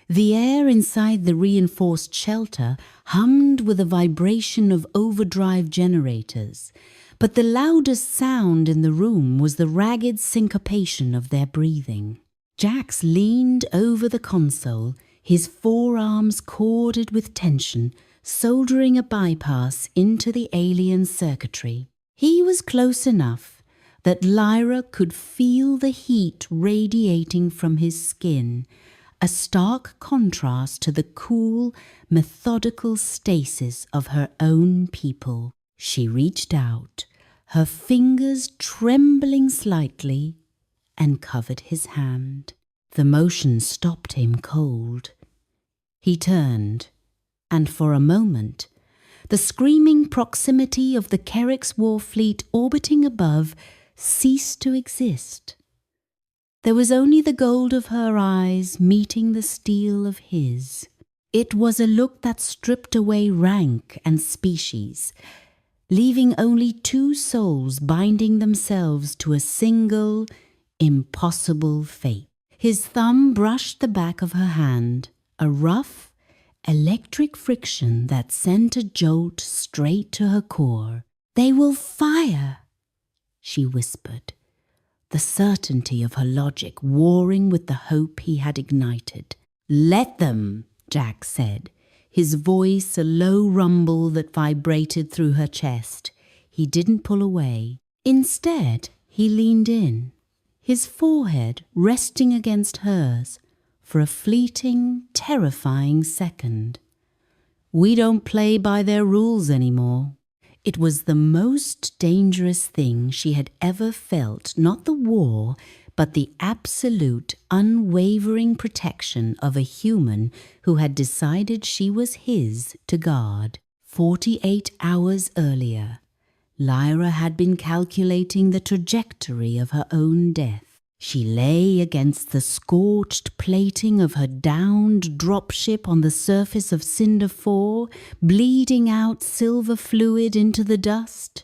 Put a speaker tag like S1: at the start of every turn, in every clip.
S1: The air inside the reinforced shelter hummed with a vibration of overdrive generators, but the loudest sound in the room was the ragged syncopation of their breathing. Jax leaned over the console, his forearms corded with tension, soldering a bypass into the alien circuitry. He was close enough that Lyra could feel the heat radiating from his skin, a stark contrast to the cool, methodical stasis of her own people. She reached out, her fingers trembling slightly, and covered his hand. The motion stopped him cold. He turned, and for a moment, the screaming proximity of the Kerrick's war fleet orbiting above ceased to exist. There was only the gold of her eyes meeting the steel of his. It was a look that stripped away rank and species, leaving only two souls binding themselves to a single, impossible fate. His thumb brushed the back of her hand, a rough, electric friction that sent a jolt straight to her core. "They will fire," she whispered, the certainty of her logic warring with the hope he had ignited. "Let them," Jack said, his voice a low rumble that vibrated through her chest. He didn't pull away. Instead, he leaned in, his forehead resting against hers for a fleeting, terrifying second. "We don't play by their rules anymore." It was the most dangerous thing she had ever felt, not the war, but the absolute, unwavering protection of a human who had decided she was his to guard. 48 hours earlier, Lyra had been calculating the trajectory of her own death. She lay against the scorched plating of her downed dropship on the surface of Cinder 4, bleeding out silver fluid into the dust.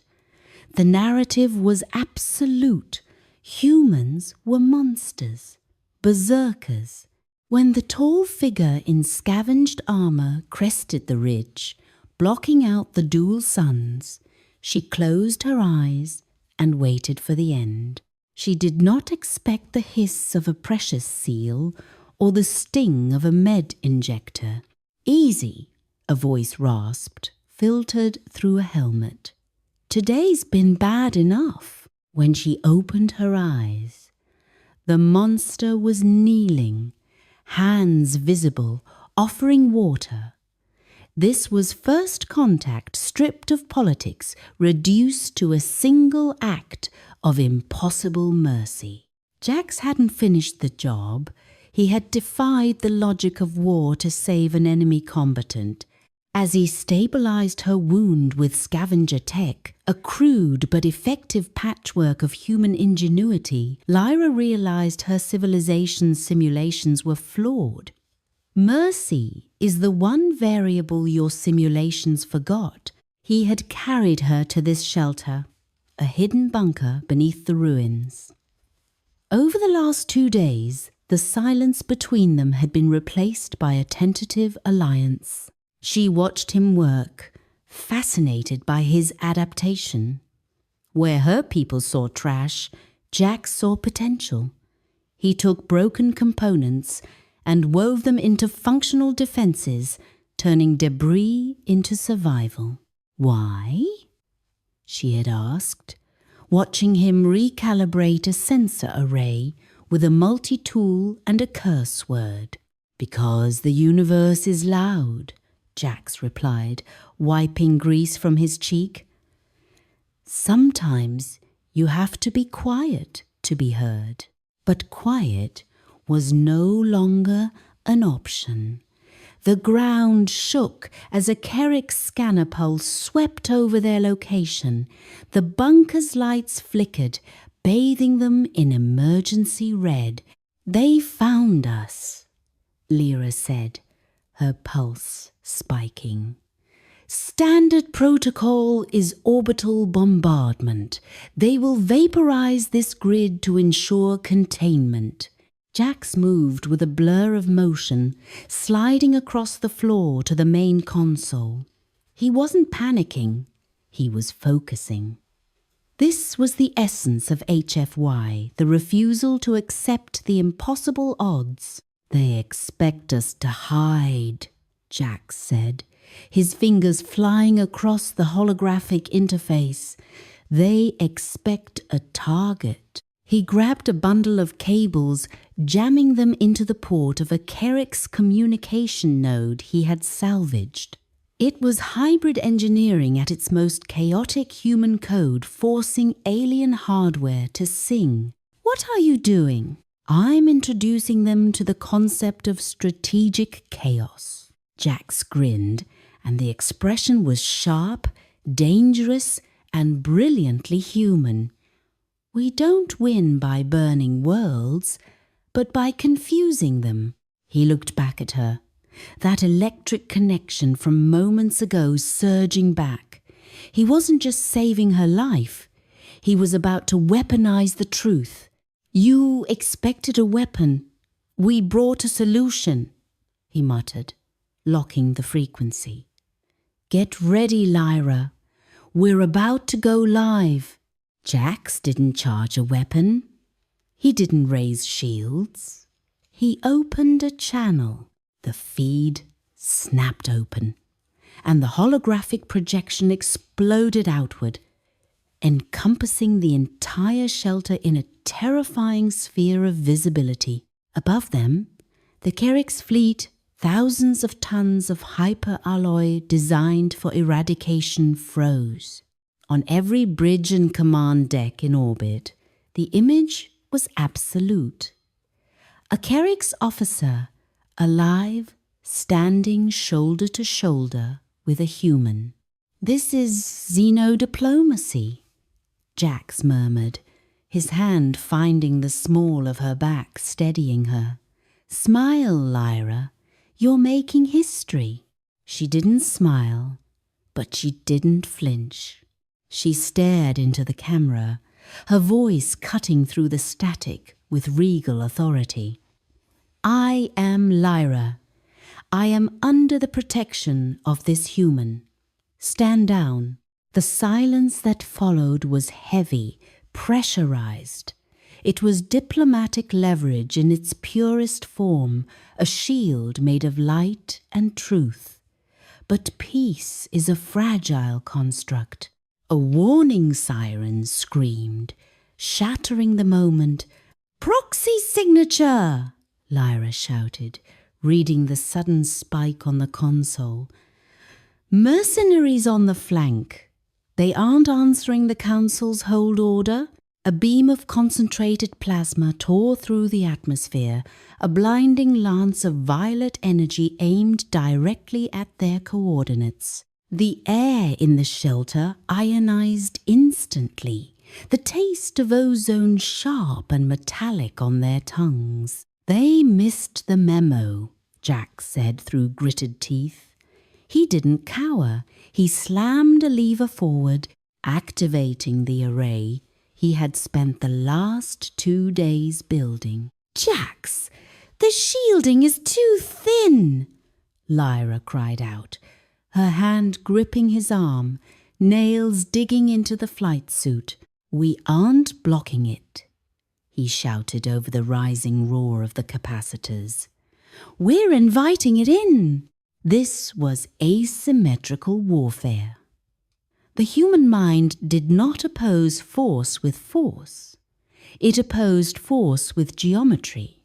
S1: The narrative was absolute. Humans were monsters, berserkers. When the tall figure in scavenged armor crested the ridge, blocking out the dual suns, she closed her eyes and waited for the end. She did not expect the hiss of a precious seal or the sting of a med injector. "Easy," a voice rasped, filtered through a helmet. "Today's been bad enough." When she opened her eyes, the monster was kneeling, hands visible, offering water. This was first contact stripped of politics, reduced to a single act of impossible mercy. Jax hadn't finished the job. He had defied the logic of war to save an enemy combatant. As he stabilized her wound with scavenger tech, a crude but effective patchwork of human ingenuity, Lyra realized her civilization's simulations were flawed. Mercy is the one variable your simulations forgot. He had carried her to this shelter, a hidden bunker beneath the ruins. Over the last 2 days, the silence between them had been replaced by a tentative alliance. She watched him work, fascinated by his adaptation. Where her people saw trash, Jax saw potential. He took broken components and wove them into functional defenses, turning debris into survival. "Why?" she had asked, watching him recalibrate a sensor array with a multi-tool and a curse word. "Because the universe is loud," Jax replied, wiping grease from his cheek. "Sometimes you have to be quiet to be heard." But quiet was no longer an option. The ground shook as a Kerrick scanner pulse swept over their location. The bunker's lights flickered, bathing them in emergency red. "They found us," Lyra said, her pulse spiking. "Standard protocol is orbital bombardment. They will vaporize this grid to ensure containment." Jax moved with a blur of motion, sliding across the floor to the main console. He wasn't panicking, he was focusing. This was the essence of HFY, the refusal to accept the impossible odds. "They expect us to hide," Jax said, his fingers flying across the holographic interface. "They expect a target." He grabbed a bundle of cables, jamming them into the port of a Kerix communication node he had salvaged. It was hybrid engineering at its most chaotic, human code forcing alien hardware to sing. "What are you doing?" "I'm introducing them to the concept of strategic chaos." Jax grinned, and the expression was sharp, dangerous, and brilliantly human. "We don't win by burning worlds, but by confusing them." He looked back at her, that electric connection from moments ago surging back. He wasn't just saving her life, he was about to weaponize the truth. "You expected a weapon. We brought a solution," he muttered, locking the frequency. "Get ready, Lyra. We're about to go live." Jax didn't charge a weapon. He didn't raise shields. He opened a channel. The feed snapped open, and the holographic projection exploded outward, encompassing the entire shelter in a terrifying sphere of visibility. Above them, the Kerix fleet, thousands of tons of hyper-alloy designed for eradication, froze. On every bridge and command deck in orbit, the image was absolute. A Kerix officer, alive, standing shoulder to shoulder with a human. "This is xenodiplomacy," Jax murmured, his hand finding the small of her back, steadying her. "Smile, Lyra. You're making history." She didn't smile, but she didn't flinch. She stared into the camera, her voice cutting through the static with regal authority. "I am Lyra. I am under the protection of this human. Stand down." The silence that followed was heavy, pressurized. It was diplomatic leverage in its purest form, a shield made of light and truth. But peace is a fragile construct. A warning siren screamed, shattering the moment. "Proxy signature!" Lyra shouted, reading the sudden spike on the console. "Mercenaries on the flank. They aren't answering the Council's hold order." A beam of concentrated plasma tore through the atmosphere, a blinding lance of violet energy aimed directly at their coordinates. The air in the shelter ionized instantly, the taste of ozone sharp and metallic on their tongues. "They missed the memo," Jax said through gritted teeth. He didn't cower. He slammed a lever forward, activating the array he had spent the last 2 days building. "Jax, the shielding is too thin!" Lyra cried out, her hand gripping his arm, nails digging into the flight suit. "We aren't blocking it," he shouted over the rising roar of the capacitors. "We're inviting it in." This was asymmetrical warfare. The human mind did not oppose force with force. It opposed force with geometry.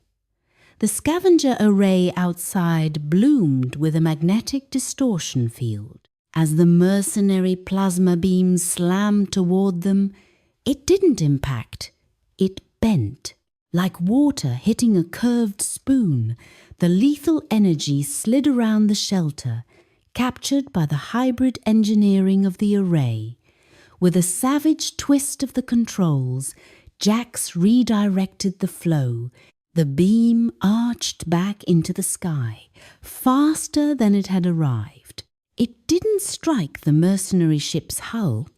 S1: The scavenger array outside bloomed with a magnetic distortion field. As the mercenary plasma beams slammed toward them, it didn't impact. It bent. Like water hitting a curved spoon, the lethal energy slid around the shelter, captured by the hybrid engineering of the array. With a savage twist of the controls, Jax redirected the flow. The beam arched back into the sky, faster than it had arrived. It didn't strike the mercenary ship's hull.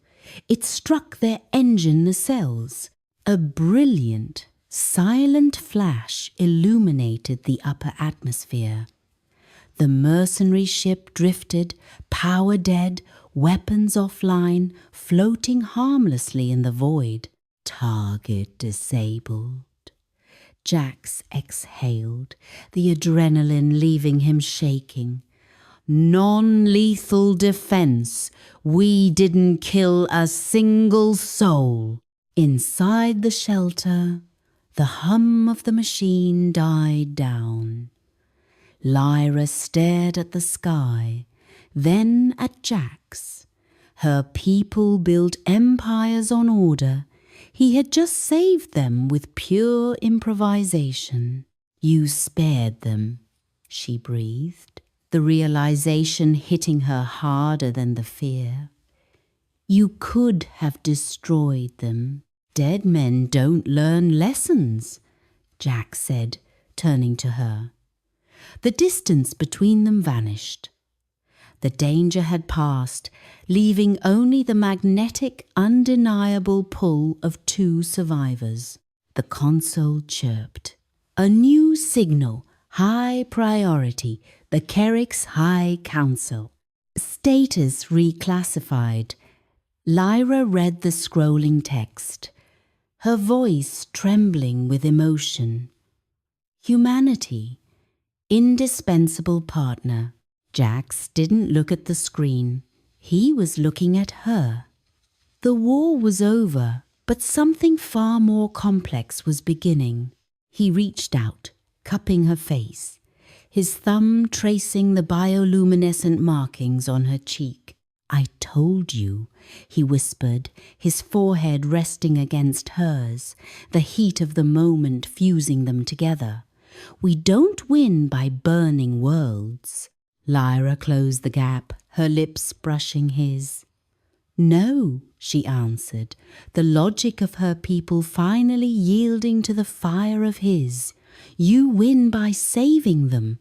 S1: It struck their engine nacelles. A brilliant, Silent flash illuminated the upper atmosphere. The mercenary ship drifted, power dead, weapons offline, floating harmlessly in the void. Target disabled. Jax exhaled, the adrenaline leaving him shaking. Non-lethal defense. We didn't kill a single soul. Inside the shelter, the hum of the machine died down. Lyra stared at the sky, then at Jax. Her people built empires on order. He had just saved them with pure improvisation. You spared them, she breathed, the realization hitting her harder than the fear. You could have destroyed them. Dead men don't learn lessons, Jax said, turning to her. The distance between them vanished. The danger had passed, leaving only the magnetic, undeniable pull of two survivors. The console chirped. A new signal, high priority, the Kerrick's High Council. Status reclassified. Lyra read the scrolling text, her voice trembling with emotion. Humanity, indispensable partner. Jax didn't look at the screen. He was looking at her. The war was over, but something far more complex was beginning. He reached out, cupping her face, his thumb tracing the bioluminescent markings on her cheek. I told you, he whispered, his forehead resting against hers, the heat of the moment fusing them together. We don't win by burning worlds. Lyra closed the gap, her lips brushing his. No, she answered, the logic of her people finally yielding to the fire of his. You win by saving them.